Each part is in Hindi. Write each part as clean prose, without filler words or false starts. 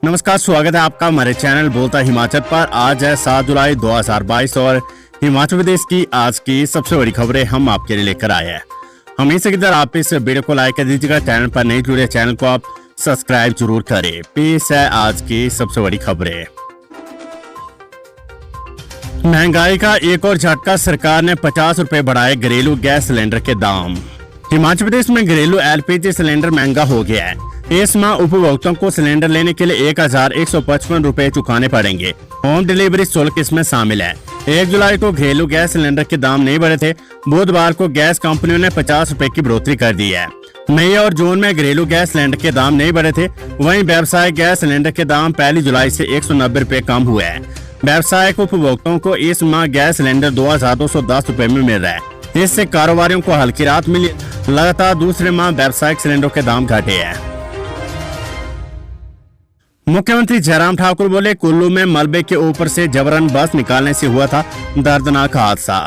नमस्कार, स्वागत है आपका हमारे चैनल बोलता हिमाचल पर। आज है 7 जुलाई 2022 और हिमाचल प्रदेश की आज की सबसे बड़ी खबरें हम आपके लिए लेकर आए हैं। हमेशा की तरह आप इस वीडियो को लाइक कर दीजिएगा। चैनल पर नहीं जुड़े चैनल को आप सब्सक्राइब जरूर करें। पेश है आज की सबसे बड़ी खबरें। महंगाई का एक और झटका, सरकार ने 50 रुपए बढ़ाए घरेलू गैस सिलेंडर के दाम। हिमाचल प्रदेश में घरेलू एलपीजी सिलेंडर महंगा हो गया है। इस माह उपभोक्ताओं को सिलेंडर लेने के लिए 1155 रुपए चुकाने पड़ेंगे। होम डिलीवरी शुल्क इसमें शामिल है। 1 जुलाई को घरेलू गैस सिलेंडर के दाम नहीं बढ़े थे। बुधवार को गैस कंपनियों ने 50 रुपए की बढ़ोतरी कर दी है। मई और जून में घरेलू गैस सिलेंडर के दाम नहीं बढ़े थे। वहीं व्यावसायिक गैस सिलेंडर के दाम 1 जुलाई से 190 रुपए कम हुए हैं। व्यावसायिक उपभोक्ताओं को इस माह गैस सिलेंडर 2210 रुपए में मिल रहा है। इससे कारोबारियों को हल्की राहत मिली। लगातार दूसरे माह व्यावसायिक सिलेंडरों के दाम घटे हैं। मुख्यमंत्री जयराम ठाकुर बोले, कुल्लू में मलबे के ऊपर से जबरन बस निकालने से हुआ था दर्दनाक हादसा।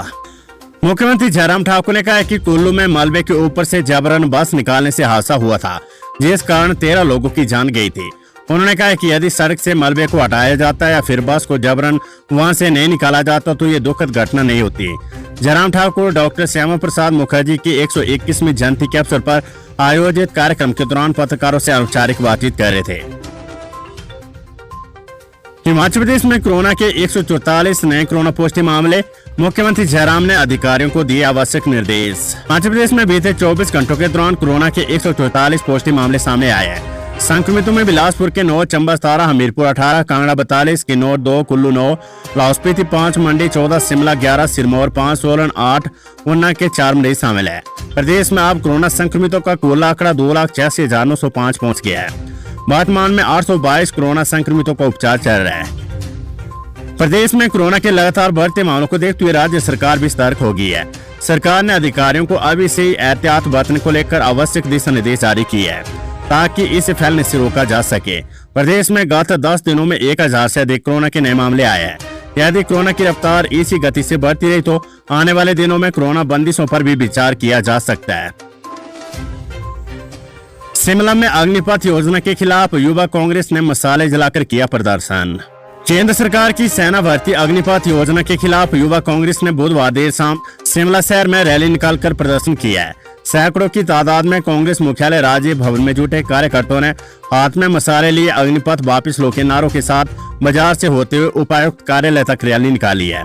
मुख्यमंत्री जयराम ठाकुर ने कहा है कि कुल्लू में मलबे के ऊपर से जबरन बस निकालने से हादसा हुआ था, जिस कारण 13 लोगों की जान गई थी। उन्होंने कहा कि यदि सड़क से मलबे को हटाया जाता या फिर बस को जबरन वहां से नहीं निकाला जाता तो ये दुखद घटना नहीं होती। जयराम ठाकुर डॉक्टर श्यामा प्रसाद मुखर्जी की 121वीं जयंती के अवसर पर आयोजित कार्यक्रम के दौरान पत्रकारों से अनौपचारिक बातचीत कर रहे थे। हिमाचल प्रदेश में कोरोना के 144 नए कोरोना पॉजिटिव मामले, मुख्यमंत्री जयराम ने अधिकारियों को दिए आवश्यक निर्देश। हिमाचल प्रदेश में बीते 24 घंटों के दौरान कोरोना के 144 पॉजिटिव मामले सामने आए हैं। संक्रमितों में बिलासपुर के 9, चंबा 17, हमीरपुर 18, कांगड़ा 42, किन्नौर 2, कुल्लू 9, लाहौल स्पीति 5, मंडी 14, शिमला 11, सिरमौर 5, सोलन 8, ऊना के 4 मरीज शामिल है। प्रदेश में अब कोरोना संक्रमितों का कुल आंकड़ा 2,86,905 पहुँच गया है। वर्तमान में 822 कोरोना संक्रमितों का उपचार चल रहा है। प्रदेश में कोरोना के लगातार बढ़ते मामलों को देखते हुए राज्य सरकार भी सतर्क हो गई है। सरकार ने अधिकारियों को अभी से ही एहतियात बरतने को लेकर आवश्यक दिशा निर्देश जारी किए हैं, ताकि इसे फैलने से रोका जा सके। प्रदेश में गत 10 दिनों में 1000 से अधिक कोरोना के नए मामले आए हैं। यदि कोरोना की रफ्तार इसी गति से बढ़ती रही तो आने वाले दिनों में कोरोना बंदिशों पर भी विचार किया जा सकता है। शिमला में अग्निपथ योजना के खिलाफ युवा कांग्रेस ने मसाले जलाकर किया प्रदर्शन। केंद्र सरकार की सेना भर्ती अग्निपथ योजना के खिलाफ युवा कांग्रेस ने बुधवार देर शाम शिमला शहर में रैली निकालकर प्रदर्शन किया है। सैकड़ों की तादाद में कांग्रेस मुख्यालय राजीव भवन में जुटे कार्यकर्ताओं ने हाथ में मसाले लिए अग्निपथ वापिस लो के नारों के साथ बाजार से होते हुए उपायुक्त कार्यालय तक रैली निकाली है।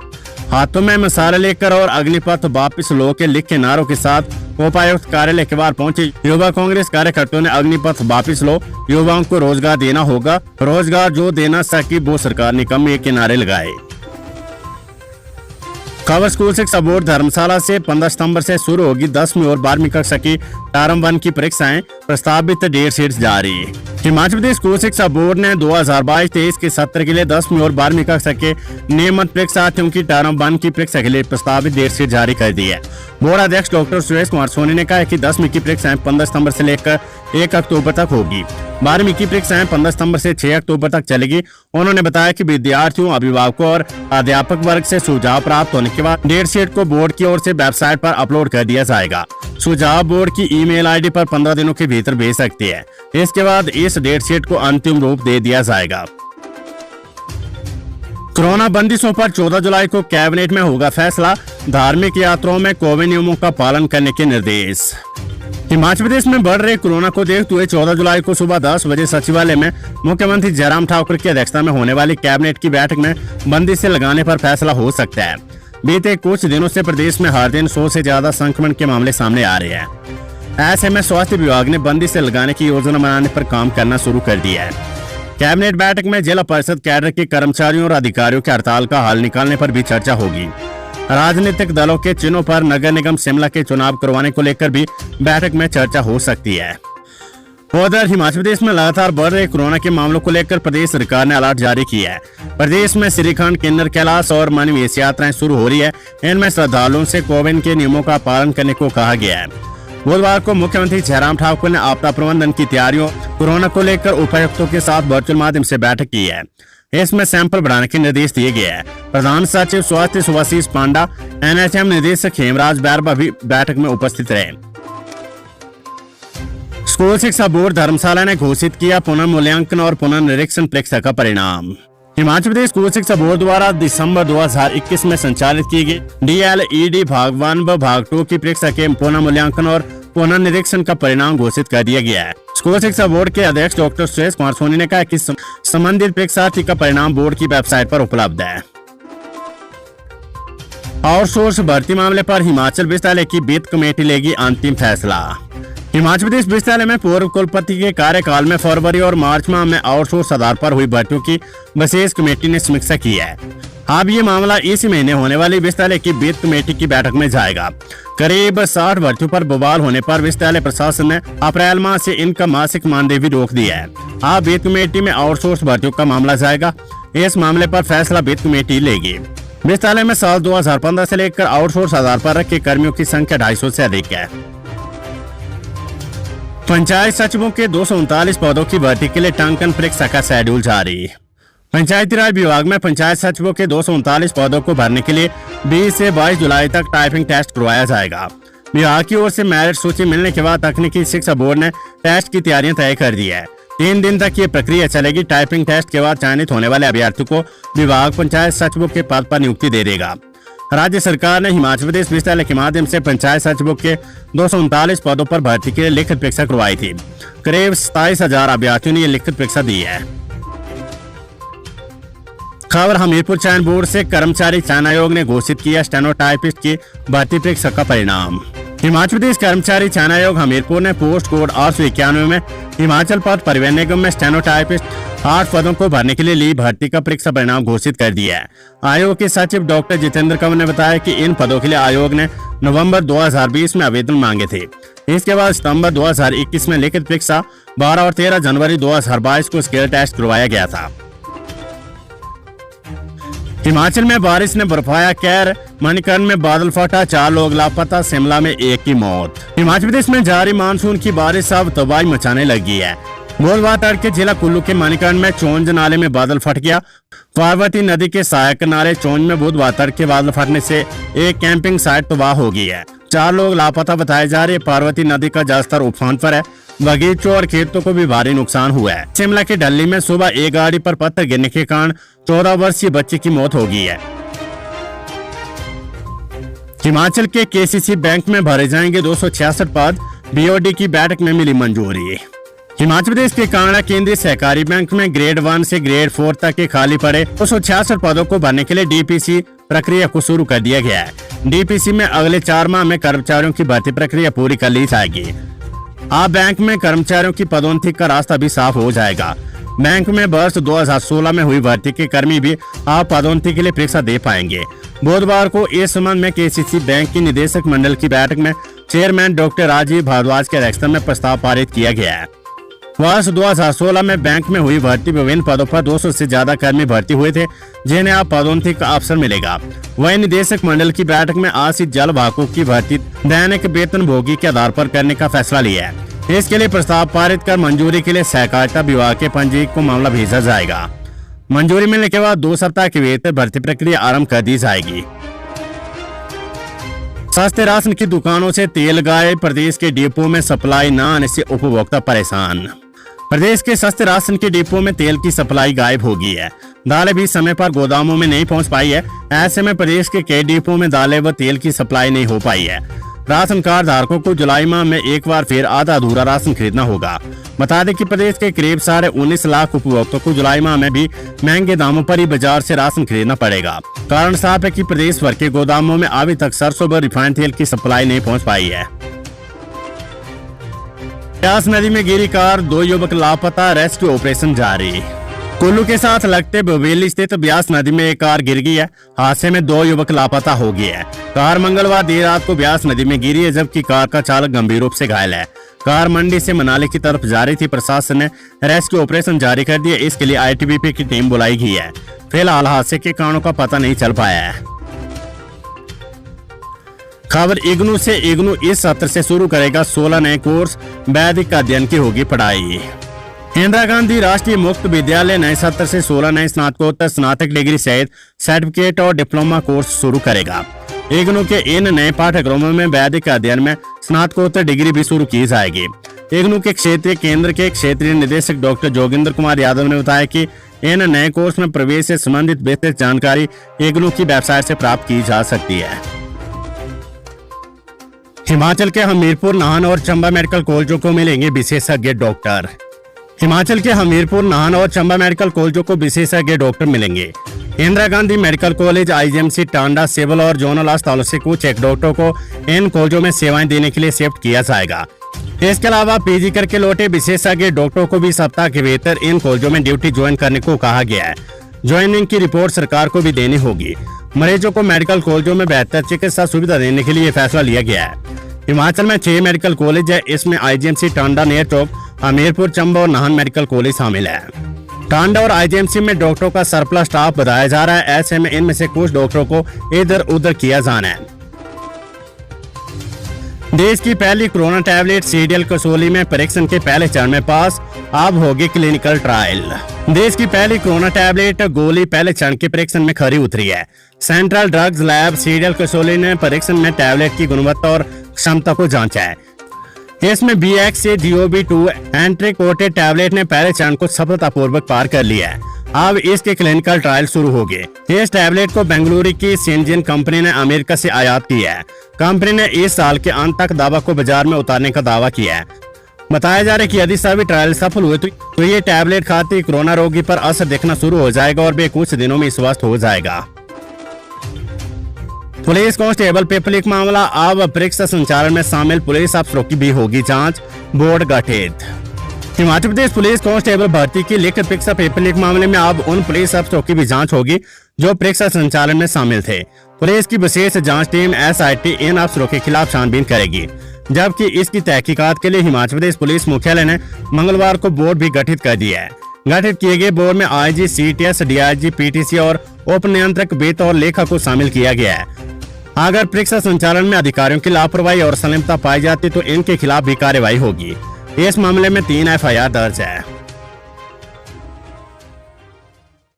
हाथों में मसाले लेकर और अग्निपथ वापिस लो के लिखे नारों के साथ उपायुक्त कार्यालय के बाहर पहुंचे युवा कांग्रेस कार्यकर्ताओं ने अग्निपथ वापिस लो, युवाओं को रोजगार देना होगा, रोजगार जो देना सकी वो सरकार निकम्मी के नारे लगाए। खबर स्कूल शिक्षा बोर्ड धर्मशाला से 15 सितंबर से शुरू होगी 10वीं और 12वीं कक्षा की टर्म 1 की परीक्षाएं, प्रस्तावित डेट शीट जारी। हिमाचल प्रदेश स्कूल शिक्षा बोर्ड ने 2022-23 के सत्र के लिए 10वीं और 12वीं कक्षा के नियमित परीक्षार्थियों की टर्म 1 की परीक्षा के लिए प्रस्तावित डेट शीट जारी कर दी है। बोर्ड अध्यक्ष डॉक्टर सुरेश कुमार सोनी ने कहा कि 10वीं की परीक्षाएं 15 सितंबर से लेकर 1 अक्टूबर तक होगी। 12वीं की परीक्षाएं 15 सितंबर से 6 अक्टूबर तक चलेगी। उन्होंने बताया कि विद्यार्थियों, अभिभावकों और अध्यापक वर्ग से सुझाव प्राप्त होने के बाद डेट शीट को बोर्ड की ओर से वेबसाइट पर अपलोड कर दिया जाएगा। सुझाव बोर्ड की ईमेल आईडी पर 15 दिनों के भीतर भेज सकते हैं। इसके बाद इस डेट शीट को अंतिम रूप दे दिया जाएगा। कोरोना बंदिशों पर 14 जुलाई को कैबिनेट में होगा फैसला। धार्मिक यात्राओं में कोविड नियमों का पालन करने के निर्देश। हिमाचल प्रदेश में बढ़ रहे कोरोना को देखते हुए 14 जुलाई को सुबह 10 बजे सचिवालय में मुख्यमंत्री जयराम ठाकुर की अध्यक्षता में होने वाली कैबिनेट की बैठक में बंदिशें लगाने पर फैसला हो सकता है। बीते कुछ दिनों से प्रदेश में हर दिन 100 से ज्यादा संक्रमण के मामले सामने आ रहे हैं। ऐसे में स्वास्थ्य विभाग ने बंदिशें लगाने की योजना बनाने पर काम करना शुरू कर दिया है। कैबिनेट बैठक में जिला परिषद कैडर के कर्मचारियों और अधिकारियों के हड़ताल का हल निकालने पर भी चर्चा होगी। राजनीतिक दलों के चिन्हों पर नगर निगम शिमला के चुनाव करवाने को लेकर भी बैठक में चर्चा हो सकती है। उधर हिमाचल प्रदेश में लगातार बढ़ रहे कोरोना के मामलों को लेकर प्रदेश सरकार ने अलर्ट जारी किया है। प्रदेश में श्रीखंड, किन्नर, कैलाश और मणिवेश यात्राएं शुरू हो रही है। इनमें श्रद्धालुओं से कोविड के नियमों का पालन करने को कहा गया है। बुधवार को मुख्यमंत्री जयराम ठाकुर ने आपदा प्रबंधन की तैयारियों, कोरोना को लेकर उपायुक्तों के साथ वर्चुअल माध्यम से बैठक की है। इसमें सैंपल बढ़ाने के निर्देश दिए गए हैं। प्रधान सचिव स्वास्थ्य सुभाशीष पांडा, NHM निदेशक हेमराज बैरबा भी बैठक में उपस्थित रहे। स्कूल शिक्षा बोर्ड धर्मशाला ने घोषित किया पुनर्मूल्यांकन और पुनर्निरीक्षण परीक्षा का परिणाम। हिमाचल प्रदेश स्कूल शिक्षा बोर्ड द्वारा दिसंबर 2021 में संचालित की गई DLED भाग 1 व भाग 2 की परीक्षा के पुनर्मूल्यांकन और पुनर्निरीक्षण का परिणाम घोषित कर दिया गया है। स्कूल शिक्षा बोर्ड के अध्यक्ष डॉक्टर सुरेश कुमार सोनी ने कहा कि संबंधित परीक्षार्थी का परिणाम बोर्ड की वेबसाइट पर उपलब्ध है। आउटसोर्स भर्ती मामले पर हिमाचल विश्वविद्यालय की वित्त कमेटी लेगी अंतिम फैसला। हिमाचल प्रदेश विश्वविद्यालय में पूर्व कुलपति के कार्यकाल में फरवरी और मार्च माह में आउटसोर्स आधार पर हुई भर्तियों की विशेष कमेटी ने समीक्षा की है। अब ये मामला इसी महीने होने वाली विश्वविद्यालय की वित्त कमेटी की बैठक में जाएगा। करीब 60 भर्तियों पर बवाल होने पर विश्वविद्यालय प्रशासन ने अप्रैल माह से इनका मासिक मानदेय भी रोक दिया है। अब वित्त कमेटी में आउटसोर्स भर्तियों का मामला जाएगा। इस मामले पर फैसला वित्त कमेटी लेगी। विश्वविद्यालय में साल 2015 से लेकर आउटसोर्स आधार पर रखे कर्मियों की संख्या 250 से अधिक है। पंचायत सचिवों के 239 पदों की भर्ती के लिए टंकन परीक्षा का शेड्यूल जारी। पंचायती राज विभाग में पंचायत सचिवों के 239 पदों को भरने के लिए 20 से 22 जुलाई तक टाइपिंग टेस्ट करवाया जाएगा। विभाग की ओर से मेरिट सूची मिलने के बाद तकनीकी शिक्षा बोर्ड ने टेस्ट की तैयारियां तय कर दी है। 3 दिन तक ये प्रक्रिया चलेगी। टाइपिंग टेस्ट के बाद चयनित होने वाले अभ्यर्थियों को विभाग पंचायत सचिवों के पद पर नियुक्ति दे देगा। राज्य सरकार ने हिमाचल प्रदेश विश्वविद्यालय के माध्यम से पंचायत सचिवों के 239 पदों पर भर्ती के लिए लिखित परीक्षा करवाई थी। करीब 27,000 अभ्यर्थियों ने ये लिखित परीक्षा दी है। खबर हमीरपुर चयन बोर्ड से कर्मचारी चयन आयोग ने घोषित किया स्टेनोटाइपिस्ट की भर्ती परीक्षा का परिणाम। हिमाचल प्रदेश कर्मचारी चयन आयोग हमीरपुर ने पोस्ट कोड 891 में हिमाचल पथ परिवहन निगम में स्टेनोटाइपिस्ट 8 पदों को भरने के लिए ली भर्ती का परीक्षा परिणाम घोषित कर दिया है। आयोग के सचिव डॉक्टर जितेंद्र कंवर ने बताया कि इन पदों के लिए आयोग ने नवंबर 2020 में आवेदन मांगे थे। इसके बाद सितंबर 2021 में लिखित परीक्षा 12 और 13 जनवरी 2022 को स्केल टेस्ट करवाया गया था। हिमाचल में बारिश ने बर्फाया कहर, मणिकर्ण में बादल फटा, 4 लोग लापता, शिमला में 1 की मौत। हिमाचल प्रदेश में जारी मानसून की बारिश अब तबाही मचाने लगी है। बुधवार तड़के जिला कुल्लू के मणिकर्ण में चोंज नाले में बादल फट गया। पार्वती नदी के सहायक नाले चोंज में बुधवार तड़के बादल फटने से एक कैंपिंग साइट तबाह हो गई है। 4 लोग लापता बताए जा रहे। पार्वती नदी का जलस्तर उफान पर है। बगीचों और खेतों को भी भारी नुकसान हुआ है। शिमला के डल्ली में सुबह एक गाड़ी पर पत्थर गिरने के कारण 14 वर्षीय बच्चे की मौत हो गई है। हिमाचल के KCC बैंक में भरे जाएंगे 266 पद, BOD की बैठक में मिली मंजूरी। हिमाचल प्रदेश के कांगड़ा केंद्रीय सहकारी बैंक में ग्रेड 1 से ग्रेड 4 तक के खाली पड़े 266 पदों को भरने के लिए DPC प्रक्रिया को शुरू कर दिया गया है। DPC में अगले 4 माह में कर्मचारियों की भर्ती प्रक्रिया पूरी कर ली जाएगी। अब बैंक में कर्मचारियों की पदोन्नति का रास्ता भी साफ हो जाएगा। बैंक में वर्ष 2016 में हुई भर्ती के कर्मी भी अब पदोन्नति के लिए परीक्षा दे पाएंगे। बुधवार को इस संबंध में KCC बैंक की निदेशक मंडल की बैठक में चेयरमैन डॉक्टर राजीव भारद्वाज के अध्यक्षता में प्रस्ताव पारित किया गया है। वर्ष 2016 में बैंक में हुई भर्ती विभिन्न पदों पर 200 से ज्यादा कर्मी भर्ती हुए थे, जिन्हें अब पदोन्नति का अवसर मिलेगा। वहीं निदेशक मंडल की बैठक में आश्रित जल वाहकों की भर्ती दैनिक वेतन भोगी के आधार पर करने का फैसला लिया है। इसके लिए प्रस्ताव पारित कर मंजूरी के लिए सहकारिता विभाग के पंजीयक को मामला भेजा जाएगा। मंजूरी मिलने के बाद 2 सप्ताह के भीतर भर्ती प्रक्रिया आरंभ कर दी जाएगी। सस्ते राशन की दुकानों से तेल गायब, प्रदेश के डिपो में सप्लाई न आने से उपभोक्ता परेशान। प्रदेश के सस्ते राशन के डिपो में तेल की सप्लाई गायब हो गई है। दालें भी समय पर गोदामों में नहीं पहुंच पाई है। ऐसे में प्रदेश के कई डिपो में दालें व तेल की सप्लाई नहीं हो पाई है। राशन कार्ड धारकों को जुलाई माह में एक बार फिर आधा अधूरा राशन खरीदना होगा। बता दें कि प्रदेश के करीब 19.5 लाख उपभोक्ताओं को जुलाई माह में भी महंगे दामों पर ही बाजार से राशन खरीदना पड़ेगा। कारण साफ है कि प्रदेश भर के गोदामों में अभी तक सरसों व रिफाइंड तेल की सप्लाई नहीं पहुँच पाई है। ब्यास नदी में गिरी कार, 2 युवक लापता, रेस्क्यू ऑपरेशन जारी। कुल्लू के साथ लगते बवेली स्थित ब्यास नदी में एक कार गिर गई है। हादसे में 2 युवक लापता हो गए हैं। कार मंगलवार देर रात को ब्यास नदी में गिरी है, जबकि कार का चालक गंभीर रूप से घायल है। कार मंडी से मनाली की तरफ जा रही थी। प्रशासन ने रेस्क्यू ऑपरेशन जारी कर दिया। इसके लिए ITBP की टीम बुलाई गई है। फिलहाल हादसे के कारणों का पता नहीं चल पाया है। खबर इग्नू से। इग्नू इस सत्र से शुरू करेगा 16 नए कोर्स, वैदिक अध्ययन की होगी पढ़ाई। इंदिरा गांधी राष्ट्रीय मुक्त विद्यालय नए सत्र से 16 नए स्नातकोत्तर, स्नातक डिग्री सहित सर्टिफिकेट और डिप्लोमा कोर्स शुरू करेगा। इग्नू के इन नए पाठ्यक्रमों में वैदिक अध्ययन में स्नातकोत्तर डिग्री भी शुरू की जाएगी। इग्नू के क्षेत्रीय केंद्र के क्षेत्रीय निदेशक डॉक्टर जोगिंदर कुमार यादव ने बताया कि इन नए कोर्स में प्रवेश से संबंधित विस्तृत जानकारी इग्नू की वेबसाइट से प्राप्त की जा सकती है। हिमाचल के हमीरपुर, नाहन और चंबा मेडिकल कॉलेजों को मिलेंगे विशेषज्ञ डॉक्टर। हिमाचल के हमीरपुर, नाहन और चंबा मेडिकल कॉलेजों को विशेषज्ञ डॉक्टर मिलेंगे। Indira Gandhi medical college, IGMC, Tanda, civil और जोनल अस्पतालों से कुछ एक डॉक्टरों को इन कॉलेजों में सेवाएं देने के लिए शिफ्ट किया जाएगा। इसके अलावा पीजी करके लौटे विशेषज्ञ डॉक्टरों को भी सप्ताह के भीतर इन कॉलेजों में ड्यूटी ज्वाइन करने को कहा गया है। ज्वाइनिंग की रिपोर्ट सरकार को भी देनी होगी। मरीजों को मेडिकल कॉलेजों में बेहतर चिकित्सा सुविधा देने के लिए फैसला लिया गया है। हिमाचल में 6 मेडिकल कॉलेज है। इसमें आईजीएमसी, टांडा, नेरचौक, हमीरपुर, चंबा और नाहन मेडिकल कॉलेज शामिल है। टांडा और आईजीएमसी में डॉक्टरों का सरप्लस स्टाफ बताया जा रहा है। ऐसे में इनमें से कुछ डॉक्टरों को इधर उधर किया जाना है। देश की पहली कोरोना टैबलेट सीडीएल कसौली में परीक्षण के पहले चरण में पास, अब होगी क्लिनिकल ट्रायल। देश की पहली कोरोना टैबलेट गोली पहले चरण के परीक्षण में खरी उतरी है। Central drugs lab CDL Kasauli ने परीक्षण में टैबलेट की गुणवत्ता और क्षमता को जांचा है। इसमें BX से GOB2 एंट्री कोटेड टैबलेट ने पहले चरण को सफलतापूर्वक पार कर लिया है। अब इसके क्लिनिकल ट्रायल शुरू हो गए। इस टैबलेट को बेंगलुरु की सिंजिन कंपनी ने अमेरिका से आयात की है। कंपनी ने इस साल के अंत तक दवा को बाजार में उतारने का दावा किया है। बताया जा रहा है कि यदि सभी ट्रायल सफल हुए तो ये टैबलेट खाते कोरोना रोगी पर असर दिखना शुरू हो जाएगा और वे कुछ दिनों में स्वस्थ हो जाएगा। पुलिस कांस्टेबल पेपर लीक मामला, अब परीक्षा संचालन में शामिल पुलिस अफसरों की भी होगी जांच, बोर्ड गठित। हिमाचल प्रदेश पुलिस कांस्टेबल भर्ती की लिखित परीक्षा पेपर लीक मामले में अब उन पुलिस अफसरों की भी जांच होगी जो परीक्षा संचालन में शामिल थे। पुलिस की विशेष जांच टीम SIT इन अफसरों के खिलाफ छानबीन करेगी, जबकि इसकी तहकीकात के लिए हिमाचल प्रदेश पुलिस मुख्यालय ने मंगलवार को बोर्ड भी गठित कर दिया है। गठित किए गए बोर्ड में IG, CTS, DIG, PTC और उप नियंत्रक वित्त और लेखा को शामिल किया गया है। अगर परीक्षा संचालन में अधिकारियों की लापरवाही और संलिप्तता पाई जाती तो इनके खिलाफ भी कार्रवाई होगी। इस मामले में 3 FIR दर्ज है।